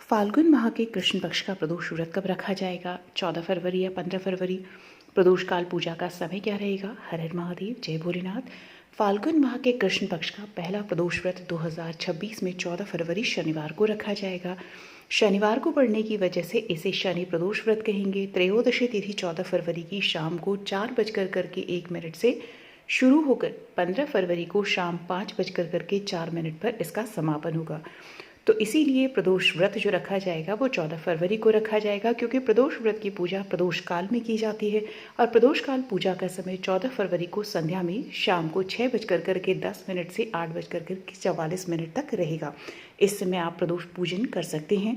फाल्गुन माह के कृष्ण पक्ष का प्रदोष व्रत कब रखा जाएगा? 14 फरवरी या 15 फरवरी? प्रदोष काल पूजा का समय क्या रहेगा? हर हर महादेव, जय भोलेनाथ। फाल्गुन माह के कृष्ण पक्ष का पहला प्रदोष व्रत 2026 में 14 फरवरी शनिवार को रखा जाएगा। शनिवार को पड़ने की वजह से इसे शनि प्रदोष व्रत कहेंगे। त्रयोदशी तिथि 14 फरवरी की शाम को 4:1 से शुरू होकर 15 फरवरी को शाम 5:4 पर इसका समापन होगा। तो इसीलिए प्रदोष व्रत जो रखा जाएगा वो 14 फरवरी को रखा जाएगा, क्योंकि प्रदोष व्रत की पूजा प्रदोष काल में की जाती है और प्रदोष काल पूजा का समय 14 फरवरी को संध्या में शाम को 6:10 से 8:44 तक रहेगा। इस समय आप प्रदोष पूजन कर सकते हैं।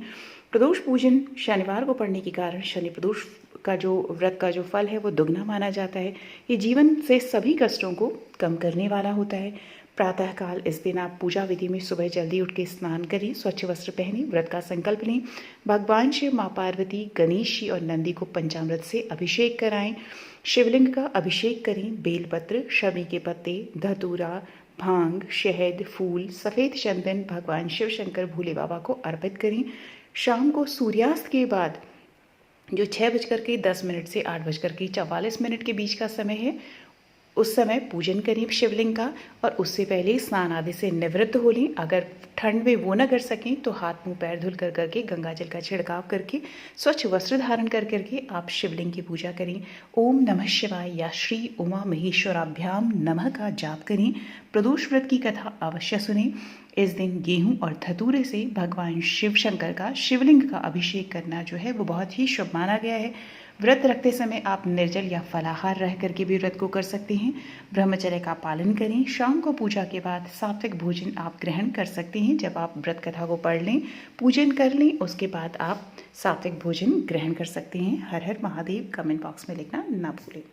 प्रदोष पूजन शनिवार को पड़ने के कारण शनि प्रदोष का जो व्रत का जो फल है वो दुगना माना जाता है। ये जीवन से सभी कष्टों को कम करने वाला होता है। प्रातःकाल इस दिन आप पूजा विधि में सुबह जल्दी उठ के स्नान करें, स्वच्छ वस्त्र पहनें, व्रत का संकल्प लें, भगवान शिव, माँ पार्वती, गणेश जी और नंदी को पंचामृत से अभिषेक कराएं, शिवलिंग का अभिषेक करें, बेलपत्र, शमी के पत्ते, धतूरा, भांग, शहद, फूल, सफ़ेद चंदन भगवान शिव शंकर भोले बाबा को अर्पित करें। शाम को सूर्यास्त के बाद जो 6:10 से 8:44 के बीच का समय है, उस समय पूजन करें शिवलिंग का और उससे पहले स्नान आदि से निवृत्त हो लें। अगर ठंड में वो न कर सकें तो हाथ मुंह पैर धुल कर करके गंगा जल का छिड़काव करके स्वच्छ वस्त्र धारण कर करके आप शिवलिंग की पूजा करें। ओम नमः शिवाय या श्री उमा महेश्वराभ्याम नमः का जाप करें। प्रदोष व्रत की कथा अवश्य सुनें। इस दिन गेहूं और धतूरे से भगवान शिव शंकर का शिवलिंग का अभिषेक करना जो है वो बहुत ही शुभ माना गया है। व्रत रखते समय आप निर्जल या फलाहार रह करके भी व्रत को कर सकते हैं। ब्रह्मचर्य का पालन करें। शाम को पूजा के बाद सात्विक भोजन आप ग्रहण कर सकते हैं। जब आप व्रत कथा को पढ़ लें, पूजन कर लें, उसके बाद आप सात्विक भोजन ग्रहण कर सकते हैं। हर हर महादेव कमेंट बॉक्स में लिखना ना भूलें।